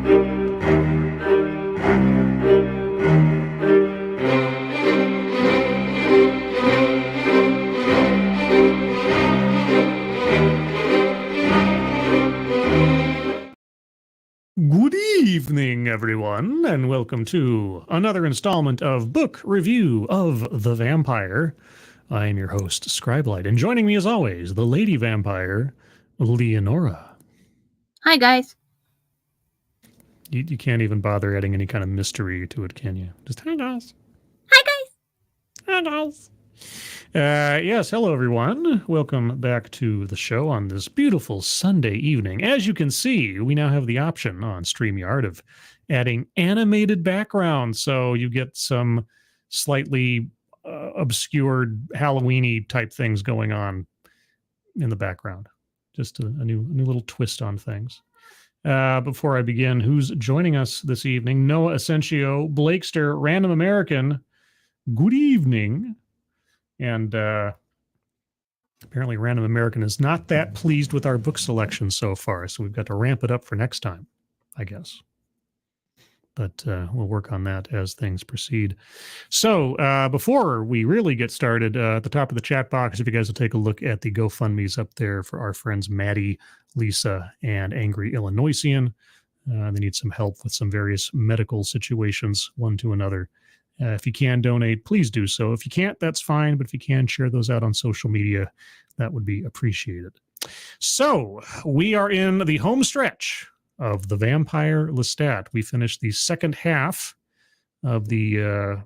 Good evening, everyone, and welcome to another installment of Book Review of the Vampire. I am your host, Scribelight, and joining me as always, the Lady Vampire, Leonora. Hi, guys. You can't even bother adding any kind of mystery to it, can you? Just, hi, guys. Hi, guys. Hi, guys. Yes, hello, everyone. Welcome back to the show on this beautiful Sunday evening. As you can see, we now have the option on StreamYard of adding animated background, so you get some slightly obscured Halloween-y type things going on in the background. Just a new little twist on things. Before I begin, who's joining us this evening? Noah Asensio, Blakester, Random American. Good evening. And apparently Random American is not that pleased with our book selection so far, so we've got to ramp it up for next time, I guess. But we'll work on that as things proceed. So before we really get started, at the top of the chat box, if you guys will take a look at the GoFundMe's up there for our friends Maddie, Lisa, and Angry Illinoisian. They need some help with some various medical situations, one to another. If you can donate, please do so. If you can't, that's fine. But if you can, share those out on social media. That would be appreciated. So we are in the home stretch of The Vampire Lestat. We finished the second half of the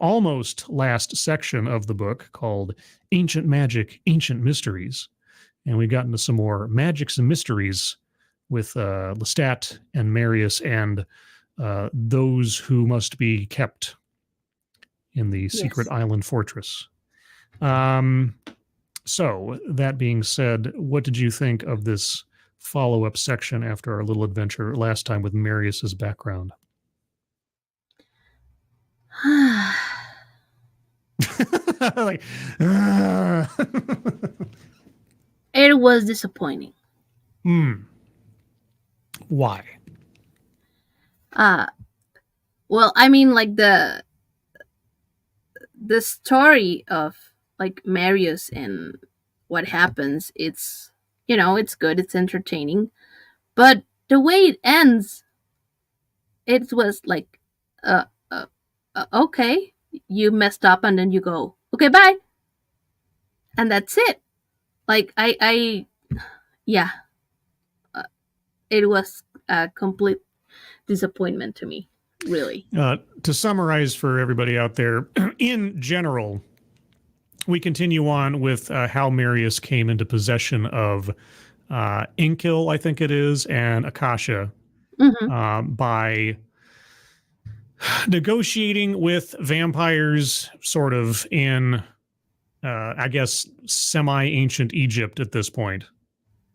almost last section of the book called Ancient Magic, Ancient Mysteries. And we got into some more magics and mysteries with Lestat and Marius and those who must be kept in the secret island fortress. So that being said, what did you think of this follow-up section after our little adventure last time with Marius's background? Like, It was disappointing. Why? Well, I mean, like the story of like Marius and what happens, it's, you know, it's good, it's entertaining, but the way it ends, it was like, okay, you messed up, and then you go, okay, bye, and that's it. Like it was a complete disappointment to me, really. To summarize for everybody out there, in general, we continue on with how Marius came into possession of Inkil, I think it is, and Akasha by negotiating with vampires sort of in, I guess, semi-ancient Egypt at this point.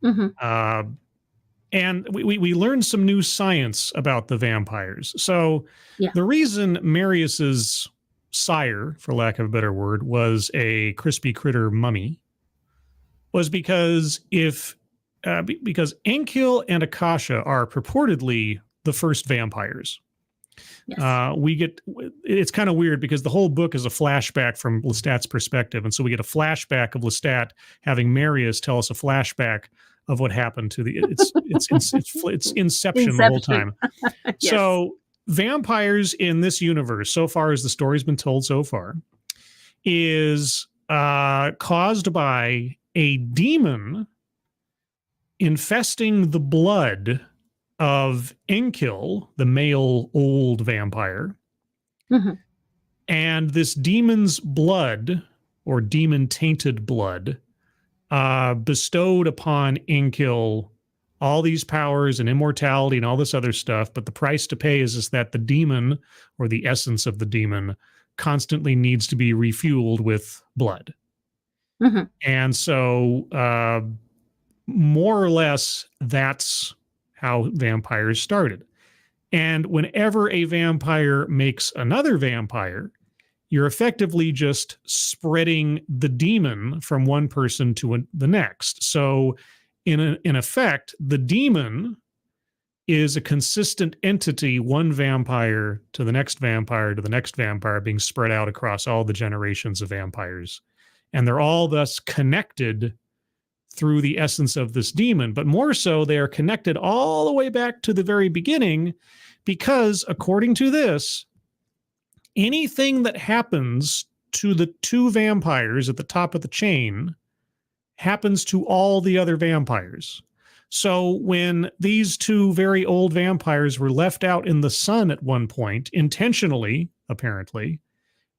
And we learned some new science about the vampires. So the reason Marius's sire, for lack of a better word, was a crispy critter mummy was because because Inkil and Akasha are purportedly the first vampires. It's kind of weird because the whole book is a flashback from Lestat's perspective, and so we get a flashback of Lestat having Marius tell us a flashback of what happened to it's Inception the whole time. Yes. So vampires in this universe, so far as the story's been told so far, is caused by a demon infesting the blood of Inkil, the male old vampire. And this demon's blood, or demon-tainted blood, bestowed upon Inkil all these powers and immortality and all this other stuff, but the price to pay is that the demon, or the essence of the demon, constantly needs to be refueled with blood. And so more or less that's how vampires started. And whenever a vampire makes another vampire, you're effectively just spreading the demon from one person to the next. So in effect, the demon is a consistent entity, one vampire to the next vampire to the next vampire, being spread out across all the generations of vampires. And they're all thus connected through the essence of this demon. But more so, they are connected all the way back to the very beginning, because according to this, anything that happens to the two vampires at the top of the chain happens to all the other vampires. So when these two very old vampires were left out in the sun at one point, intentionally, apparently,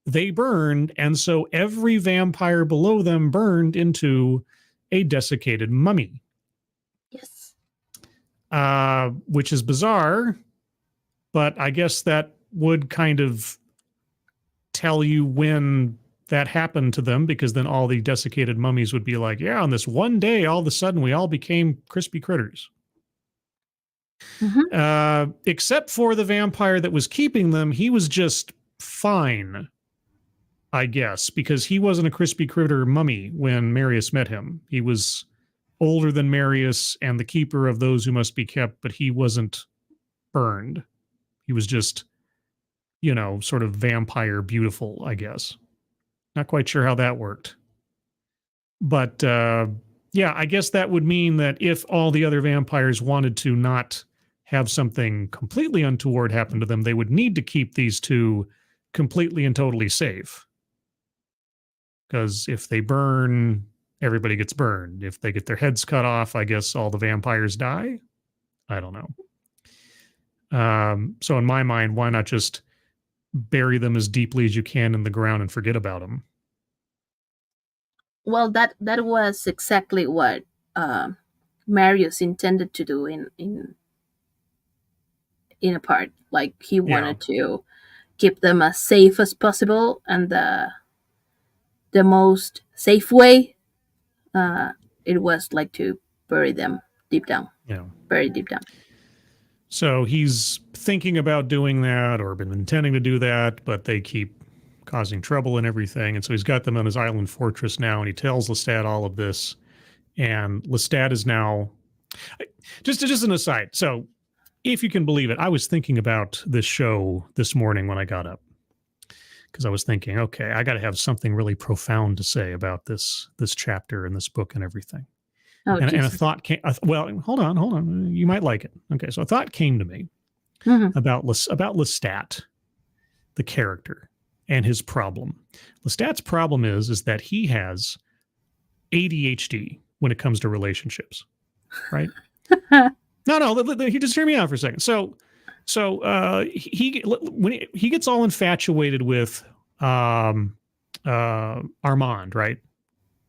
they burned, and so every vampire below them burned into a desiccated mummy. Yes. Which is bizarre, but I guess that would kind of tell you when that happened to them, because then all the desiccated mummies would be like, yeah, on this one day, all of a sudden, we all became crispy critters. Except for the vampire that was keeping them, he was just fine, I guess, because he wasn't a crispy critter mummy when Marius met him. He was older than Marius and the keeper of those who must be kept, but he wasn't burned. He was just, sort of vampire beautiful, I guess. Not quite sure how that worked. But yeah, I guess that would mean that if all the other vampires wanted to not have something completely untoward happen to them, they would need to keep these two completely and totally safe. Because if they burn, everybody gets burned. If they get their heads cut off, I guess all the vampires die. I don't know. So in my mind, why not just bury them as deeply as you can in the ground and forget about them? Well, that was exactly what Marius intended to do in a part. Like, he wanted to keep them as safe as possible, and the most safe way it was like to bury them deep down. Very deep down. So he's thinking about doing that, or been intending to do that, but they keep causing trouble and everything. And so he's got them on his island fortress now, and he tells Lestat all of this. And Lestat is now, just an aside. So if you can believe it, I was thinking about this show this morning when I got up, because I was thinking, okay, I got to have something really profound to say about this chapter and this book and everything. Oh, and a thought came. Well, hold on. You might like it. Okay, so a thought came to me about Lestat, the character, and his problem. Lestat's problem is that he has ADHD when it comes to relationships, right? No, he just hear me out for a second. So when he gets all infatuated with Armand, right?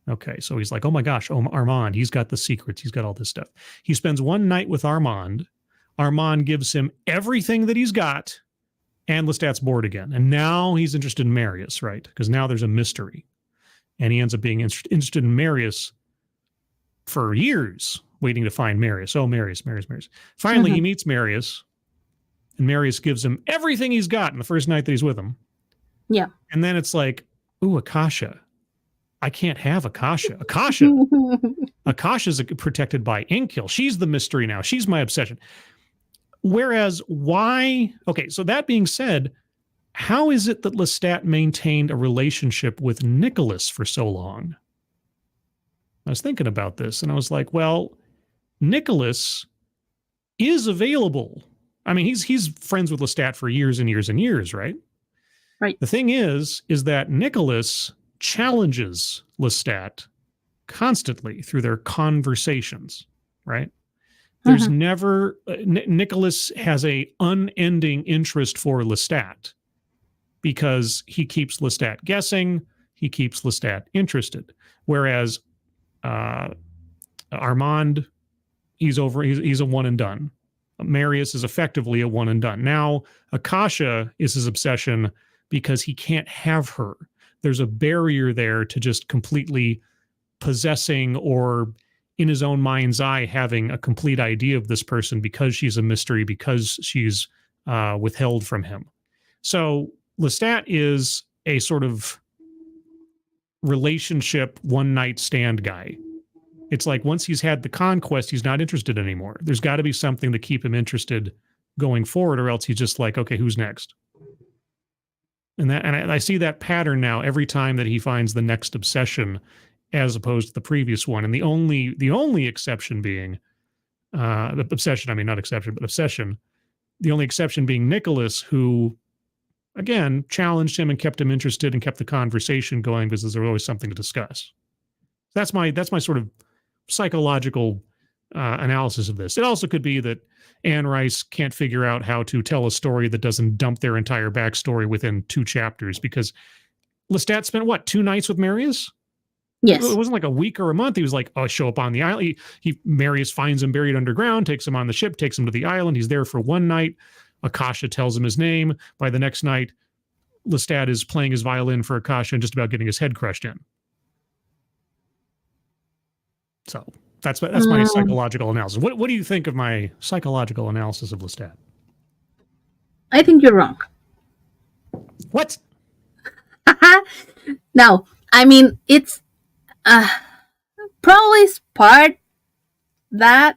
Okay, so he's like, oh my gosh, Armand, he's got the secrets, he's got all this stuff. He spends one night with Armand. Armand gives him everything that he's got, and Lestat's bored again. And now he's interested in Marius, right? Because now there's a mystery. And he ends up being interested in Marius for years, waiting to find Marius. Oh, Marius. Finally, he meets Marius, and Marius gives him everything he's got in the first night that he's with him. Yeah. And then it's like, ooh, Akasha. I can't have Akasha. Akasha's protected by Inkil. She's the mystery now. She's my obsession. Whereas why? Okay, so that being said, how is it that Lestat maintained a relationship with Nicholas for so long? I was thinking about this, and I was like, well, Nicholas is available. I mean, he's friends with Lestat for years and years and years, right? Right. The thing is that Nicholas challenges Lestat constantly through their conversations, right? There's never, Nicholas has a unending interest for Lestat because he keeps Lestat guessing, he keeps Lestat interested. Whereas Armand, he's a one and done. Marius is effectively a one and done. Now, Akasha is his obsession because he can't have her. There's a barrier there to just completely possessing, or in his own mind's eye, having a complete idea of this person because she's a mystery, because she's withheld from him. So Lestat is a sort of relationship one-night stand guy. It's like once he's had the conquest, he's not interested anymore. There's got to be something to keep him interested going forward, or else he's just like, okay, who's next? And I see that pattern now every time that he finds the next obsession, as opposed to the previous one. And the only exception being obsession. I mean, not exception, but obsession. The only exception being Nicholas, who again challenged him and kept him interested and kept the conversation going because there was always something to discuss. That's my sort of psychological analysis of this. It also could be that Anne Rice can't figure out how to tell a story that doesn't dump their entire backstory within 2 chapters, because Lestat spent, what, 2 nights with Marius? Yes. It wasn't like a week or a month. He was like, oh, show up on the island. Marius finds him buried underground, takes him on the ship, takes him to the island. He's there for 1 night. Akasha tells him his name. By the next night, Lestat is playing his violin for Akasha and just about getting his head crushed in. So that's my psychological analysis. What do you think of my psychological analysis of Lestat? I think you're wrong. What? No, I mean, it's probably part that,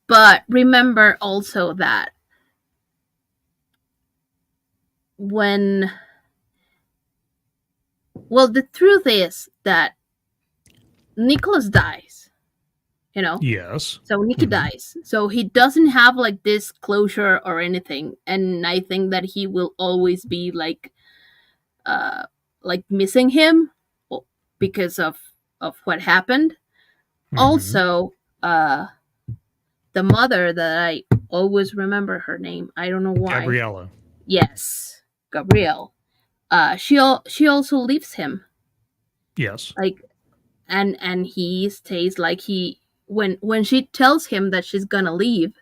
but remember also that the truth is that Nicholas dies, you know? Yes. So Nicky dies. So he doesn't have like this closure or anything. And I think that he will always be like missing him because of what happened. Also, the mother that I always remember her name. I don't know why. Gabriella. Yes, Gabrielle. She also leaves him. Yes. Like, and he stays like when she tells him that she's gonna leave,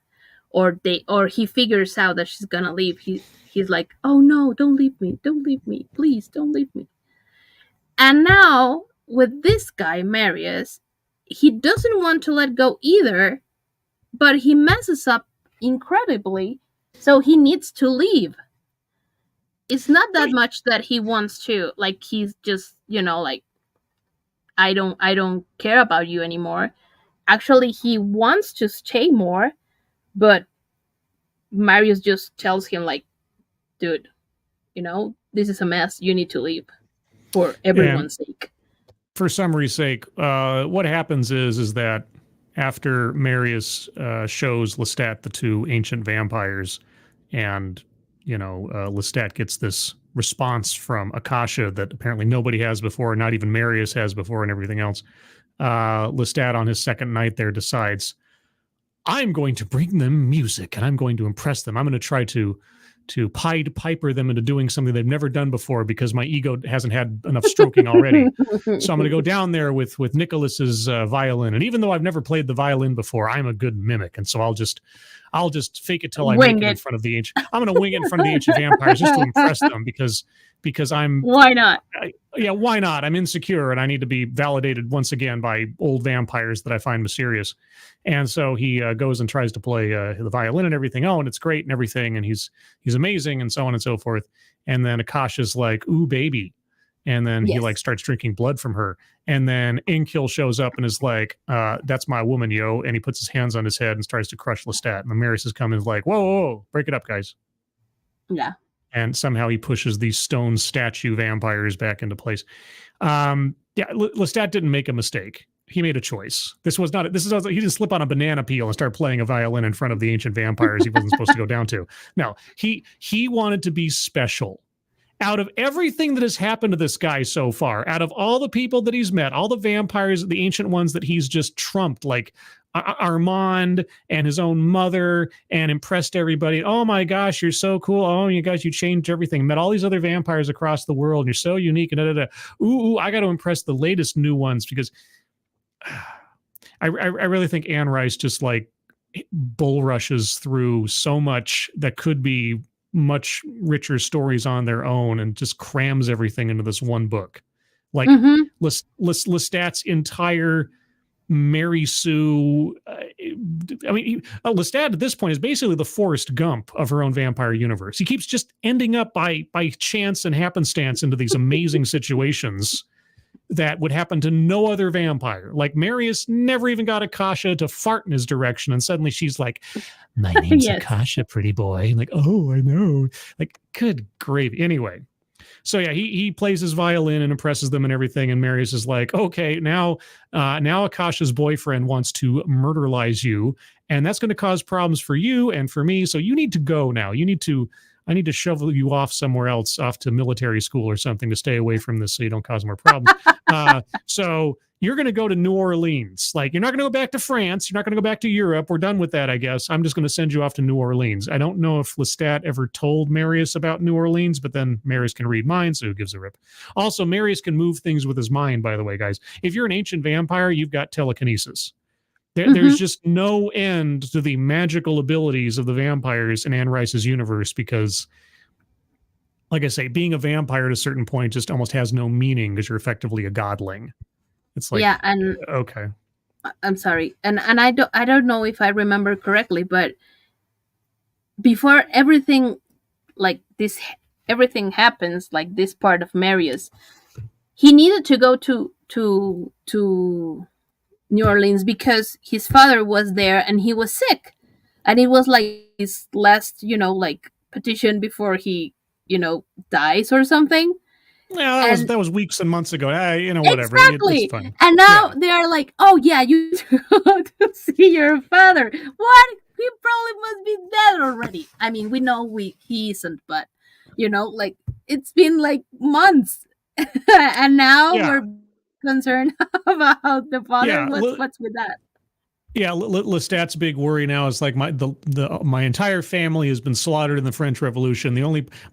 or he figures out that she's gonna leave, he's like, oh no, don't leave me, please don't leave me. And now with this guy Marius, he doesn't want to let go either, but he messes up incredibly, so he needs to leave. It's not that much that he wants to, like, he's just, like, I don't care about you anymore. Actually, he wants to stay more, but Marius just tells him, like, dude, this is a mess. You need to leave for everyone's sake. For summary's sake, what happens is that after Marius shows Lestat the 2 ancient vampires, and Lestat gets this response from Akasha that apparently nobody has before, not even Marius has before, and everything else. Lestat on his second night there decides, I'm going to bring them music and I'm going to impress them. I'm going to try to Pied Piper them into doing something they've never done before because my ego hasn't had enough stroking already. So I'm going to go down there with Nicholas's violin. And even though I've never played the violin before, I'm a good mimic. And so I'll just fake it till I make it in front of the ancient. I'm going to wing it in front of the ancient vampires just to impress them because I'm. Why not? Why not? I'm insecure and I need to be validated once again by old vampires that I find mysterious. And so he goes and tries to play the violin and everything. Oh, and it's great and everything. And he's amazing and so on and so forth. And then Akasha's like, ooh, baby. And then he like starts drinking blood from her. And then Inkil shows up and is like, that's my woman, yo. And he puts his hands on his head and starts to crush Lestat. And the Marius is coming and is like, whoa, break it up, guys. Yeah. And somehow he pushes these stone statue vampires back into place. Lestat didn't make a mistake. He made a choice. He didn't slip on a banana peel and start playing a violin in front of the ancient vampires he wasn't supposed to go down to. No, he wanted to be special. Out of everything that has happened to this guy so far, out of all the people that he's met, all the vampires, the ancient ones that he's just trumped, like Armand and his own mother, and impressed everybody. Oh my gosh, you're so cool. Oh, you guys, you changed everything. Met all these other vampires across the world, and you're so unique. And Ooh, I got to impress the latest new ones because I really think Anne Rice just like bull rushes through so much that could be much richer stories on their own and just crams everything into this one book. Like Lestat's entire Mary Sue. Lestat at this point is basically the Forrest Gump of her own vampire universe. He keeps just ending up by chance and happenstance into these amazing situations that would happen to no other vampire. Like Marius never even got Akasha to fart in his direction, and suddenly she's like, "My name's Yes. Akasha, pretty boy." And like, "Oh, I know." Like, good gravy. Anyway, so yeah, he plays his violin and impresses them and everything. And Marius is like, "Okay, now Akasha's boyfriend wants to murderlize you, and that's going to cause problems for you and for me. So you need to go now. I need to shovel you off somewhere else, off to military school or something, to stay away from this so you don't cause more problems. So you're going to go to New Orleans. Like, you're not going to go back to France. You're not going to go back to Europe. We're done with that, I guess. I'm just going to send you off to New Orleans." I don't know if Lestat ever told Marius about New Orleans, but then Marius can read minds, so who gives a rip? Also, Marius can move things with his mind, by the way, guys. If you're an ancient vampire, you've got telekinesis. There's just no end to the magical abilities of the vampires in Anne Rice's universe, because, like I say, being a vampire at a certain point just almost has no meaning because you're effectively a godling. It's like, Yeah, and okay. I'm sorry, and I don't know if I remember correctly, but before everything everything happens, like this part of Marius, he needed to go to New Orleans because his father was there and he was sick, and it was like his last, like petition before he, dies or something. Yeah, that was weeks and months ago. Whatever. Exactly. It's fine. And now they are like, "Oh yeah, you go to see your father." What? He probably must be dead already. I mean, we know he isn't, but like, it's been like months, and now we're concerned about the father. Yeah, what's with that? Yeah, Lestat's big worry now is like my entire family has been slaughtered in the French Revolution.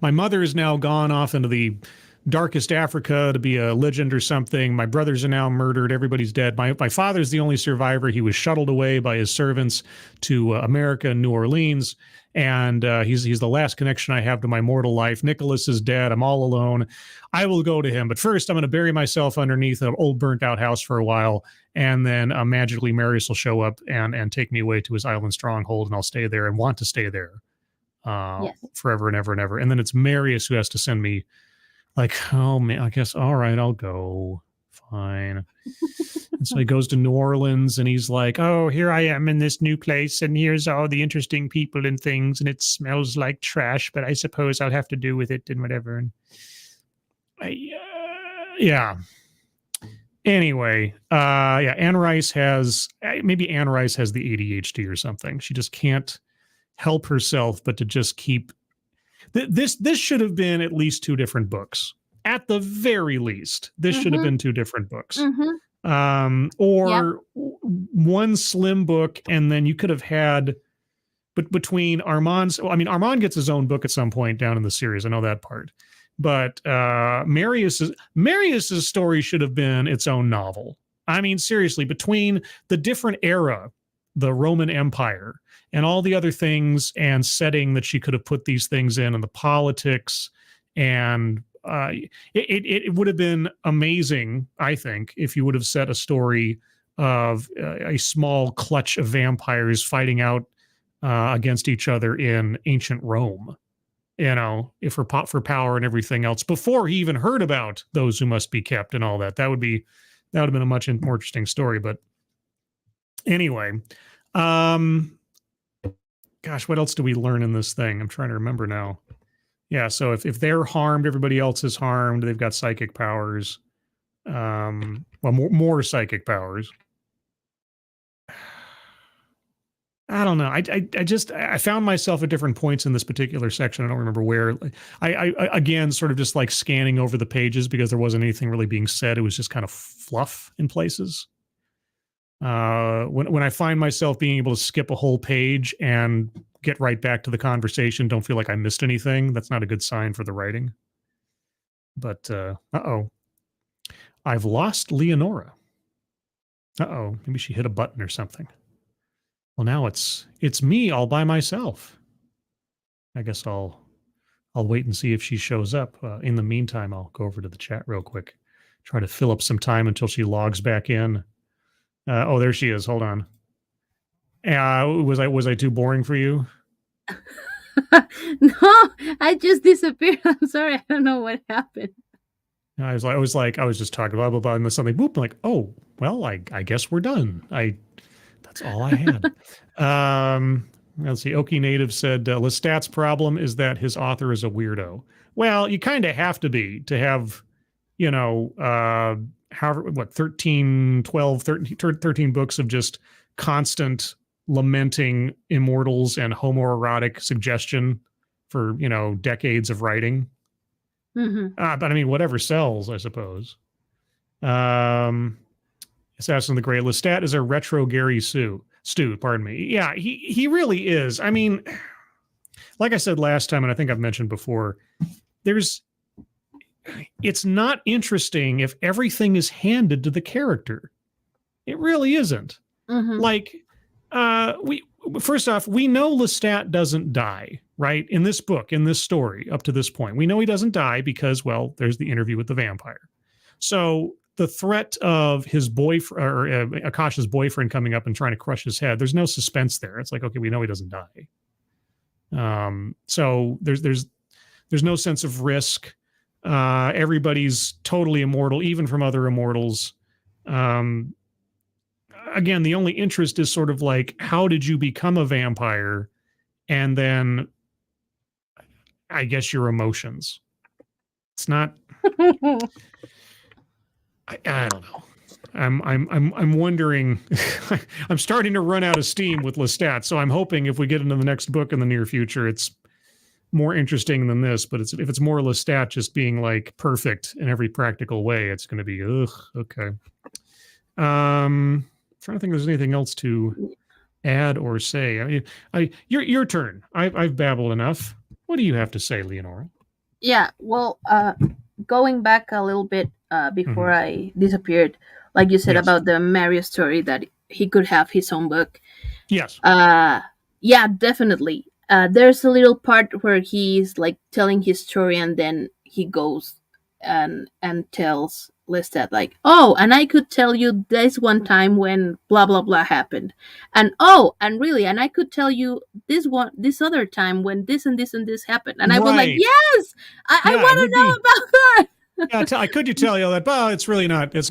My mother is now gone off into the darkest Africa to be a legend or something. My brothers are now murdered. Everybody's dead. My father's the only survivor. He was shuttled away by his servants to America and New Orleans, and he's the last connection I have to my mortal life. Nicholas is dead. I'm all alone. I will go to him, but first I'm going to bury myself underneath an old burnt out house for a while, and then magically Marius will show up and take me away to his island stronghold, and I'll stay there and want to stay there forever and ever and ever. And then it's Marius who has to send me, like, "Oh man, I guess, all right, I'll go. Fine." And so he goes to New Orleans and he's like, "Oh, here I am in this new place, and here's all the interesting people and things, and it smells like trash, but I suppose I'll have to do with it and whatever." And yeah. Anyway, Anne Rice has the ADHD or something. She just can't help herself but to just keep this should have been at least 2 different books. At the very least, this should have been 2 different books. Or one slim book, and then you could have had, but between Armand's, Armand gets his own book at some point down in the series. I know that part. But Marius's story should have been its own novel. I mean, seriously, between the different era, the Roman Empire, and all the other things and setting that she could have put these things in, and the politics, and it would have been amazing, I think, if you would have set a story of a small clutch of vampires fighting out against each other in ancient Rome. If for power and everything else, before he even heard about those who must be kept and all that. That would have been a much more interesting story. But anyway, gosh, what else do we learn in this thing? I'm trying to remember now. Yeah, so if they're harmed, everybody else is harmed. They've got psychic powers. More psychic powers. I don't know. I found myself at different points in this particular section. I don't remember where. I again, sort of just like scanning over the pages because there wasn't anything really being said. It was just kind of fluff in places. When I find myself being able to skip a whole page and get right back to the conversation, don't feel like I missed anything, that's not a good sign for the writing. But I've lost Leonora. Maybe she hit a button or something. Well, now it's me all by myself. I guess I'll wait and see if she shows up. In the meantime, I'll go over to the chat real quick, try to fill up some time until she logs back in. There she is. Hold on. Was I too boring for you? No, I just disappeared. I'm sorry. I don't know what happened. I was just talking blah blah blah, and then something boop. I'm like, oh well, I guess we're done. That's all I had. Let's see. Okie Native said Lestat's problem is that his author is a weirdo. Well, you kind of have to be to have, however, 13 books of just constant lamenting immortals and homoerotic suggestion for, decades of writing. Mm-hmm. But I mean, whatever sells, I suppose. Assassin of the Grey. Lestat is a retro Gary Stu, pardon me. Yeah, he really is. I mean, like I said last time, and I think I've mentioned before, it's not interesting if everything is handed to the character. It really isn't. Mm-hmm. Like, first off, we know Lestat doesn't die, right? In this book, in this story, up to this point, we know he doesn't die because, well, there's the interview with the vampire. So the threat of his boyfriend or Akasha's boyfriend coming up and trying to crush his head, there's no suspense there. It's like, okay, we know he doesn't die. So there's no sense of risk. Everybody's totally immortal, even from other immortals. Again, the only interest is sort of like, how did you become a vampire? And then I guess your emotions. It's not. I don't know. I'm wondering. I'm starting to run out of steam with Lestat, so I'm hoping if we get into the next book in the near future, it's more interesting than this. But if it's more Lestat just being like perfect in every practical way, it's going to be okay. Trying to think if there's anything else to add or say. I mean, your turn. I've babbled enough. What do you have to say, Leonora? Yeah. Well, going back a little bit before I disappeared, like you said about the Mario story, that he could have his own book. Yes. Yeah, definitely. There's a little part where he's like telling his story, and then he goes and tells Lestat like, oh, and I could tell you this one time when blah blah blah happened, and and I could tell you this other time when this and this and this happened, and I was like, yes, I want to know about that. Yeah, could you tell you that? But it's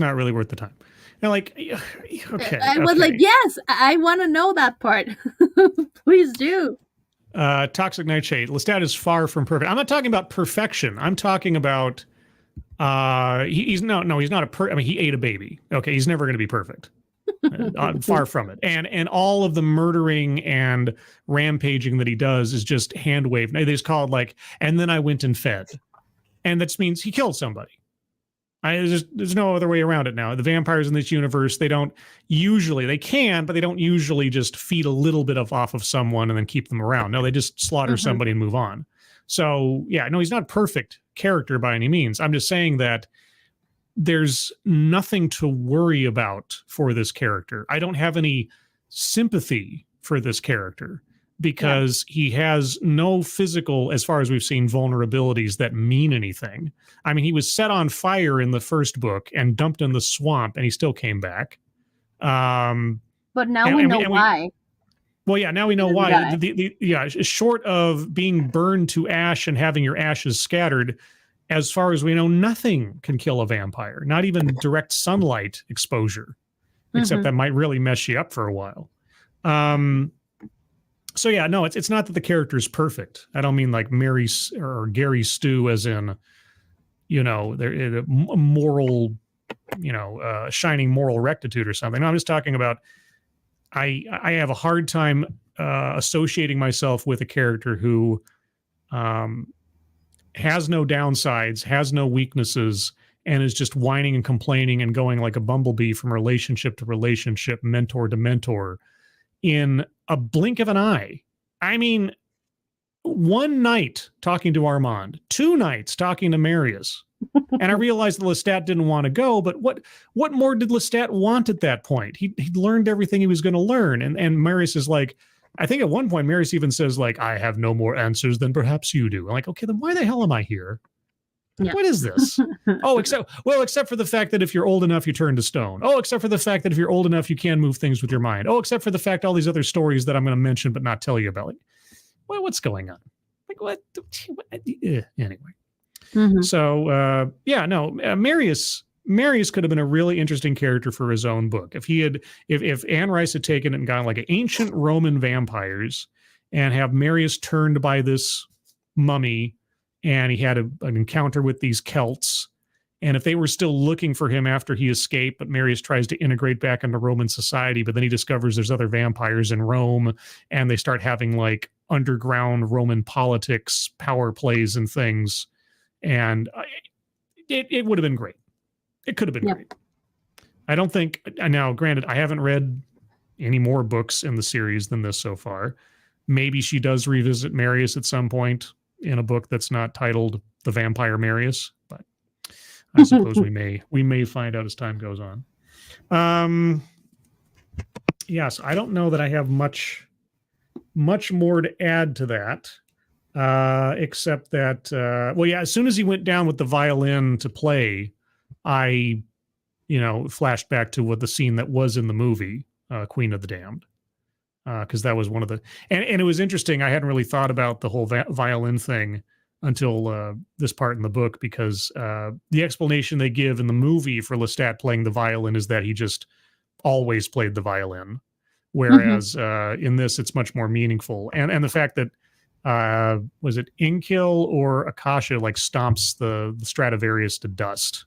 not really worth the time. And like, okay. I was like, yes, I want to know that part. Please do. Toxic Nightshade. Lestat is far from perfect. I'm not talking about perfection. I'm talking about he's not I mean, he ate a baby. Okay, he's never going to be perfect. Far from it. And all of the murdering and rampaging that he does is just hand waved. They just call it like, and then I went and fed. And that means he killed somebody. There's no other way around it now. The vampires in this universe, they can, but they don't usually just feed a little bit off of someone and then keep them around. No, they just slaughter somebody and move on. So, yeah, no, he's not a perfect character by any means. I'm just saying that there's nothing to worry about for this character. I don't have any sympathy for this character because he has no physical, as far as we've seen, vulnerabilities that mean anything. I mean, he was set on fire in the first book and dumped in the swamp, and he still came back. But now we know why. Well, yeah, now we know why. Short of being burned to ash and having your ashes scattered, as far as we know, nothing can kill a vampire, not even direct sunlight exposure, except that might really mess you up for a while. So yeah, no, it's not that the character is perfect. I don't mean like Mary or Gary Stu as in, they're moral, shining moral rectitude or something. No, I'm just talking about I have a hard time associating myself with a character who has no downsides, has no weaknesses, and is just whining and complaining and going like a bumblebee from relationship to relationship, mentor to mentor, in a blink of an eye. I mean, one night talking to Armand, 2 nights talking to Marius, and I realized that Lestat didn't want to go, but what more did Lestat want at that point? He'd learned everything he was going to learn, and Marius is like, I think at one point Marius even says like, I have no more answers than perhaps you do. I'm like, okay, then why the hell am I here? Yeah. What is this? Except for the fact that if you're old enough, you turn to stone. Oh, except for the fact that if you're old enough, you can move things with your mind. Oh, except for the fact all these other stories that I'm going to mention but not tell you about. Like, what's going on? Like, what? Anyway. So Marius could have been a really interesting character for his own book if Anne Rice had taken it and gone like ancient Roman vampires and have Marius turned by this mummy, and he had an encounter with these Celts. And if they were still looking for him after he escaped, but Marius tries to integrate back into Roman society, but then he discovers there's other vampires in Rome, and they start having like underground Roman politics, power plays, and things. And it would have been great. It could have been great. I don't think, now granted, I haven't read any more books in the series than this so far. Maybe she does revisit Marius at some point in a book that's not titled The Vampire Marius, but I suppose we may find out as time goes on. Yes, I don't know that I have much more to add to that, except that as soon as he went down with the violin to play, I flashed back to what the scene that was in the movie Queen of the Damned, because that was one of the and it was interesting. I hadn't really thought about the whole violin thing until this part in the book, because the explanation they give in the movie for Lestat playing the violin is that he just always played the violin, whereas in this it's much more meaningful. And the fact that was it Inkil or Akasha like stomps the Stradivarius to dust.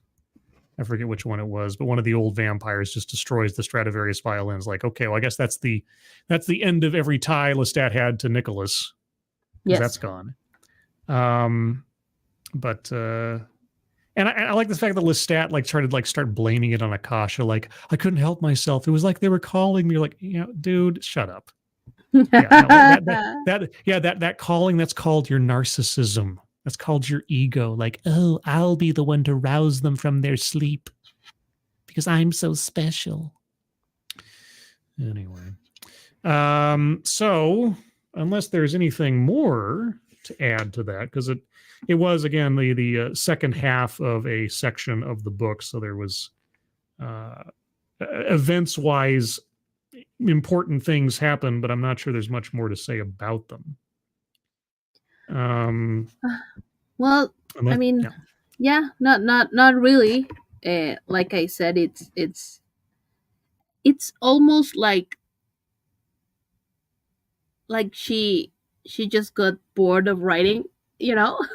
I forget which one it was, but one of the old vampires just destroys the Stradivarius violins. Like, okay, well, I guess that's the end of every tie Lestat had to Nicholas. Yes, that's gone. And I like the fact that Lestat like tried to like start blaming it on Akasha. Like, I couldn't help myself. It was like they were calling me. You're like, dude, shut up. That calling, that's called your narcissism. That's called your ego. Like, oh, I'll be the one to rouse them from their sleep because I'm so special. Anyway, so unless there's anything more to add to that, because it was again the second half of a section of the book, so there was events wise important things happen, but I'm not sure there's much more to say about them. Well, I mean, not really. Like I said, it's almost like she just got bored of writing, and I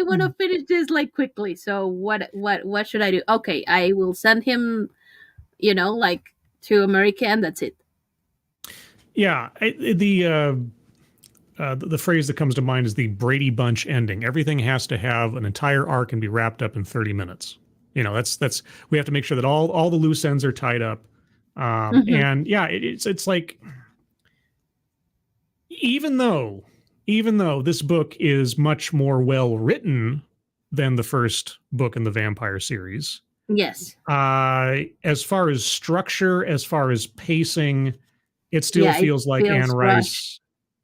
want to finish this like quickly. So what should I do? Okay, I will send him, like to America, and that's it. Yeah, the phrase that comes to mind is the Brady Bunch ending. Everything has to have an entire arc and be wrapped up in 30 minutes. That's we have to make sure that all the loose ends are tied up. And yeah, it's like, even though this book is much more well written than the first book in the vampire series. Yes. As far as structure, as far as pacing, it still feels like Anne Rice. Rushed.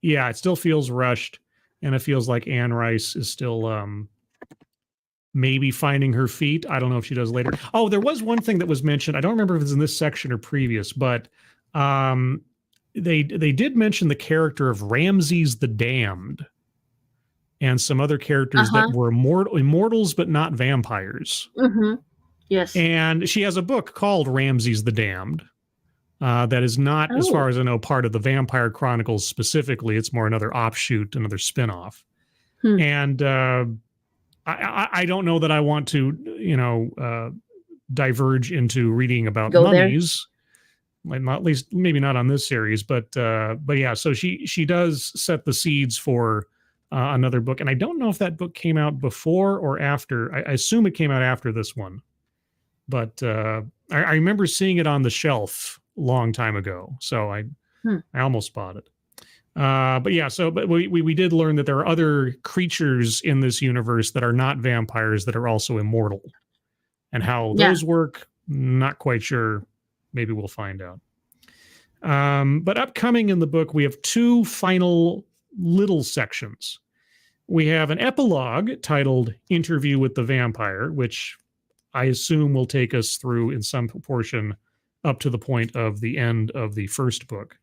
Yeah, it still feels rushed, and it feels like Anne Rice is still maybe finding her feet. I don't know if she does later. Oh, there was one thing that was mentioned. I don't remember if it's in this section or previous, but they did mention the character of Ramses the Damned and some other characters that were immortals but not vampires. Yes. And she has a book called Ramses the Damned. That is not, as far as I know, part of the Vampire Chronicles specifically. It's more another offshoot, another spinoff. And I don't know that I want to, diverge into reading about mummies. Like, not, at least maybe not on this series, but yeah. So she does set the seeds for another book, and I don't know if that book came out before or after. I assume it came out after this one, but I remember seeing it on the shelf long time ago, so I almost bought it. But yeah, but we did learn that there are other creatures in this universe that are not vampires that are also immortal, and how those work, not quite sure. Maybe we'll find out. But upcoming in the book, we have two final little sections. We have an epilogue titled "Interview with the Vampire," which I assume will take us through in some proportion up to the point of the end of the first book.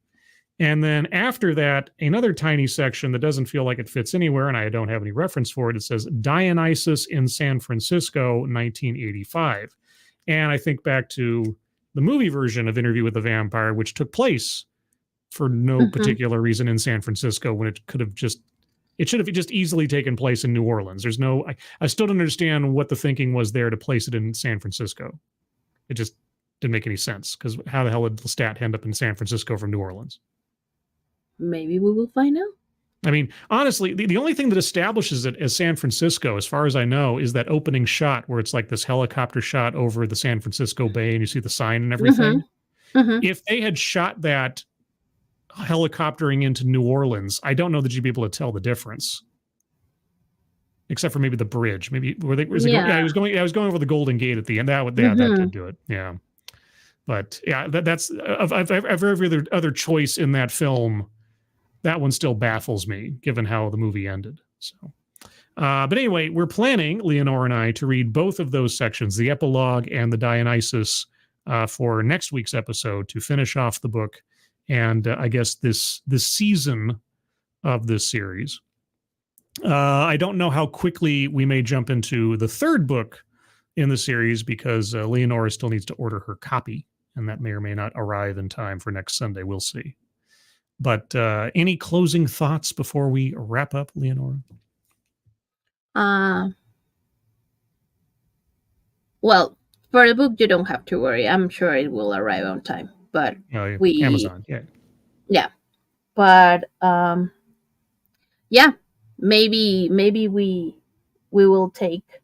And then after that, another tiny section that doesn't feel like it fits anywhere, and I don't have any reference for it. It says Dionysus in San Francisco, 1985. And I think back to the movie version of Interview with the Vampire, which took place for no particular reason in San Francisco when it could have just, it should have just easily taken place in New Orleans. There's no, I still don't understand what the thinking was there to place it in San Francisco. It just didn't make any sense, because how the hell did Lestat end up in San Francisco from New Orleans? Maybe we will find out. I mean, honestly, the only thing that establishes it as San Francisco, as far as I know, is that opening shot where it's like this helicopter shot over the San Francisco Bay and you see the sign and everything. If they had shot that helicoptering into New Orleans, I don't know that you'd be able to tell the difference. Except for maybe the bridge. Maybe were they? Was I was going over the Golden Gate at the end. That did do it. Yeah, but yeah, that's of every other choice in that film. That one still baffles me, given how the movie ended. So, but anyway, we're planning, Leonora and I, to read both of those sections, the epilogue and the Dionysus, for next week's episode to finish off the book, and I guess this season of this series. I don't know how quickly we may jump into the third book in the series, because Leonora still needs to order her copy, and that may or may not arrive in time for next Sunday. We'll see. But any closing thoughts before we wrap up, Leonora? Well, for the book, you don't have to worry. I'm sure it will arrive on time. But Amazon, yeah. But yeah, maybe we will take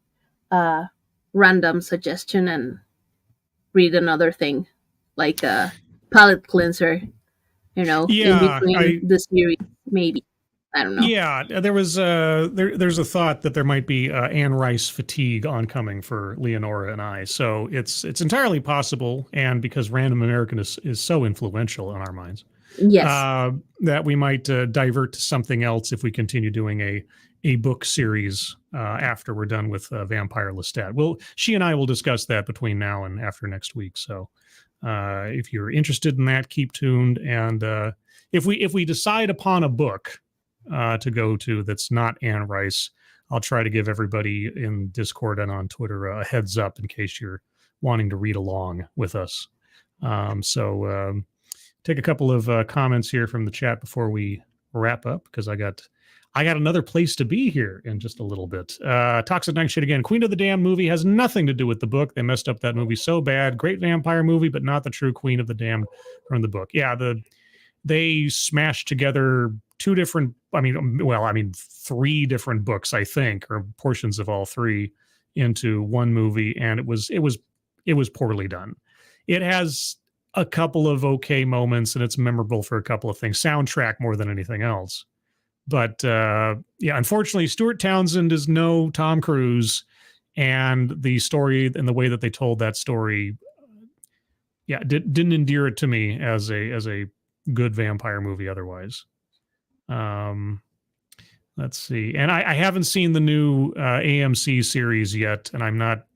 a random suggestion and read another thing, like a palate cleanser. In between the series, maybe. I don't know. Yeah, there was there's a thought that there might be Anne Rice fatigue oncoming for Leonora and I. So it's entirely possible, and because Random American is so influential in our minds, yes, that we might divert to something else if we continue doing a book series after we're done with Vampire Lestat. Well, she and I will discuss that between now and after next week. So. If you're interested in that, keep tuned. And if we decide upon a book to go to that's not Anne Rice, I'll try to give everybody in Discord and on Twitter a heads up in case you're wanting to read along with us. So take a couple of comments here from the chat before we wrap up, because I got another place to be here in just a little bit. Toxic Night Shit again. Queen of the Damned movie has nothing to do with the book. They messed up that movie so bad. Great vampire movie, but not the true Queen of the Damned from the book. Yeah, they smashed together three different books, I think, or portions of all three into one movie, and it was poorly done. It has a couple of okay moments, and it's memorable for a couple of things. Soundtrack more than anything else. But unfortunately, Stuart Townsend is no Tom Cruise, and the story and the way that they told that story, didn't endear it to me as a good vampire movie otherwise. Let's see. And I haven't seen the new AMC series yet, and I'm not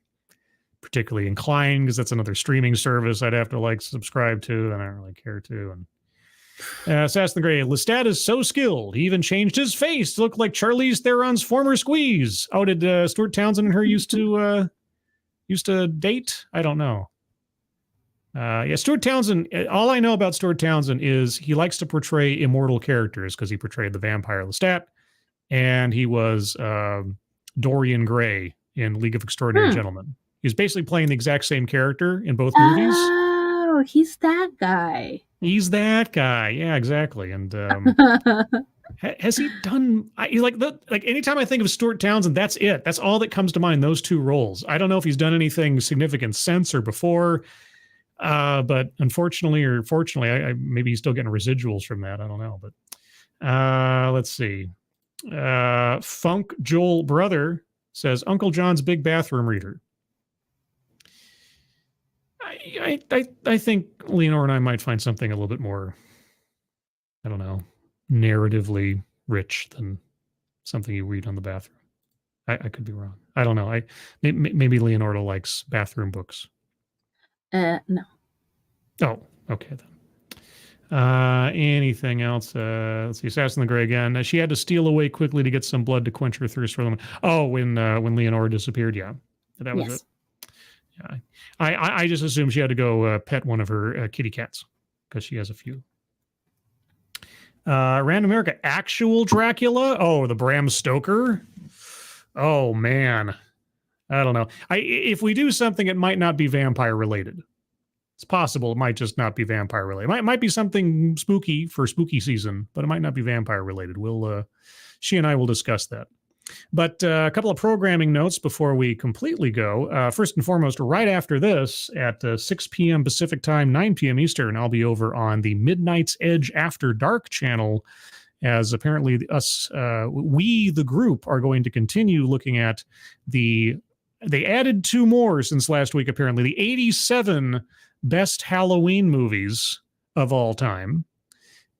particularly inclined, because that's another streaming service I'd have to subscribe to, and I don't really care to. And Assassin the Grey, Lestat is so skilled, he even changed his face to look like Charlize Theron's former squeeze. Oh, did Stuart Townsend and her used to date? I don't know. Stuart Townsend, all I know about Stuart Townsend is he likes to portray immortal characters, because he portrayed the vampire Lestat, and he was Dorian Gray in League of Extraordinary Gentlemen. He's basically playing the exact same character in both movies. Oh, he's that guy. He's that guy. Yeah, exactly. And has he done? Anytime I think of Stuart Townsend, that's it. That's all that comes to mind. Those two roles. I don't know if he's done anything significant since or before, but unfortunately or fortunately, maybe he's still getting residuals from that. I don't know. But let's see. Funk Joel Brother says Uncle John's Big Bathroom Reader. I think Leonora and I might find something a little bit more, I don't know, narratively rich than something you read on the bathroom. I could be wrong. I don't know. Maybe Leonora likes bathroom books. No. Oh, okay then. Anything else? Let's see. Assassin the Gray again. She had to steal away quickly to get some blood to quench her thirst for them. Oh, when Leonora disappeared. Yeah, that was it. Yes. Yeah, I just assumed she had to go pet one of her kitty cats because she has a few. Random America, actual Dracula. Oh, the Bram Stoker. Oh man, I don't know. If we do something, it might not be vampire related. It's possible it might just not be vampire related. It might be something spooky for spooky season, but it might not be vampire related. She and I will discuss that. But a couple of programming notes before we completely go. First and foremost, right after this at 6 p.m. Pacific time, 9 p.m. Eastern, I'll be over on the Midnight's Edge After Dark channel, as apparently we, the group, are going to continue looking at they added 2 more since last week, apparently, the 87 best Halloween movies of all time.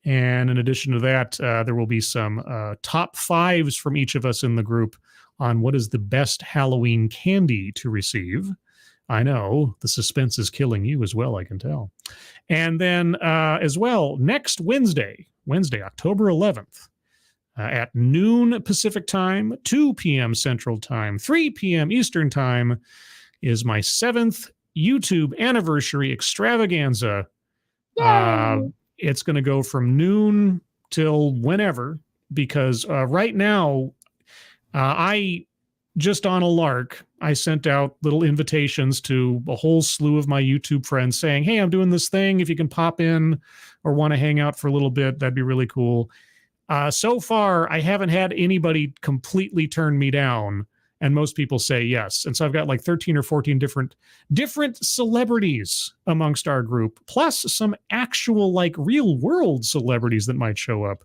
And in addition to that, there will be some top 5s from each of us in the group on what is the best Halloween candy to receive. I know the suspense is killing you as well, I can tell. And then as well, next Wednesday, October 11th, at noon Pacific time, 2 p.m. Central time, 3 p.m. Eastern time, is my 7th YouTube anniversary extravaganza. It's going to go from noon till whenever, because right now, I just on a lark, I sent out little invitations to a whole slew of my YouTube friends saying, hey, I'm doing this thing. If you can pop in or want to hang out for a little bit, that'd be really cool. So far, I haven't had anybody completely turn me down, and most people say yes. And so I've got like 13 or 14 different celebrities amongst our group, plus some actual like real world celebrities that might show up,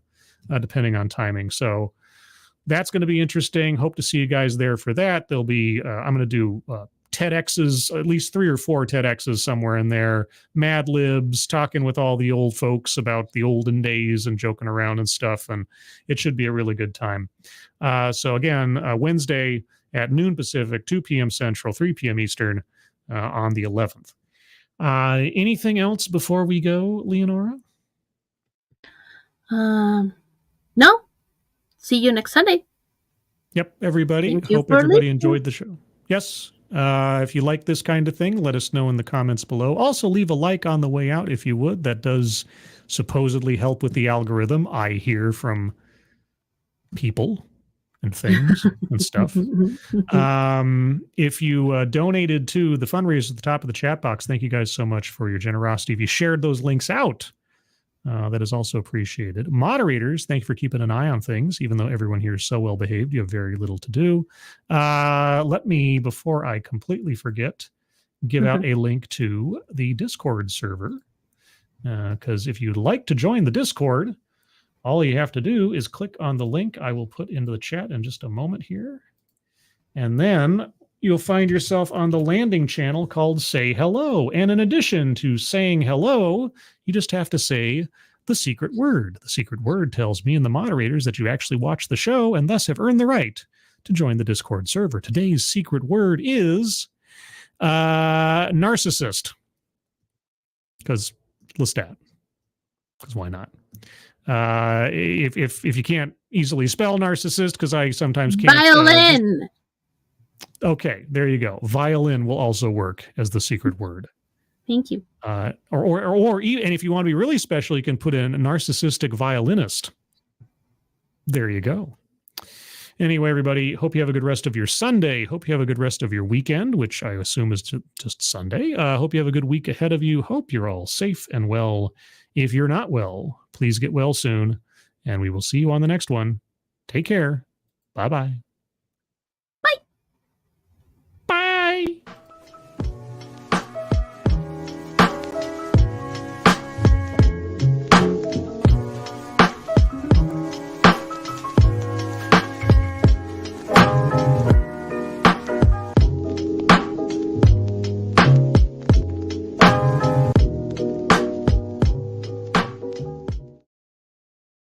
depending on timing. So that's going to be interesting. Hope to see you guys there for that. There'll be, I'm going to do TEDx's, at least 3 or 4 TEDx's somewhere in there, Mad Libs, talking with all the old folks about the olden days and joking around and stuff. And it should be a really good time. So again, Wednesday at noon Pacific, 2 p.m. Central, 3 p.m. Eastern on the 11th. Anything else before we go, Leonora? No. See you next Sunday. Yep, everybody. Hope everybody enjoyed the show. Yes. If you like this kind of thing, let us know in the comments below. Also, leave a like on the way out if you would. That does supposedly help with the algorithm, I hear from people and things and stuff. If you donated to the fundraiser at the top of the chat box, thank you guys so much for your generosity. If you shared those links out, that is also appreciated. Moderators, thank you for keeping an eye on things, even though everyone here is so well behaved. You have very little to do. Let me, before I completely forget, give out a link to the Discord server. Because if you'd like to join the Discord, all you have to do is click on the link I will put into the chat in just a moment here. And then you'll find yourself on the landing channel called Say Hello. And in addition to saying hello, you just have to say the secret word. The secret word tells me and the moderators that you actually watched the show and thus have earned the right to join the Discord server. Today's secret word is narcissist. Because Lestat. Because why not? If you can't easily spell narcissist, because I sometimes can't. Violin. Okay, there you go. Violin will also work as the secret word. Thank you. Or even, and if you want to be really special, you can put in a narcissistic violinist. There you go. Anyway, everybody, hope you have a good rest of your Sunday. Hope you have a good rest of your weekend, which I assume is just Sunday. Hope you have a good week ahead of you. Hope you're all safe and well. If you're not well, please get well soon, and we will see you on the next one. Take care. Bye-bye.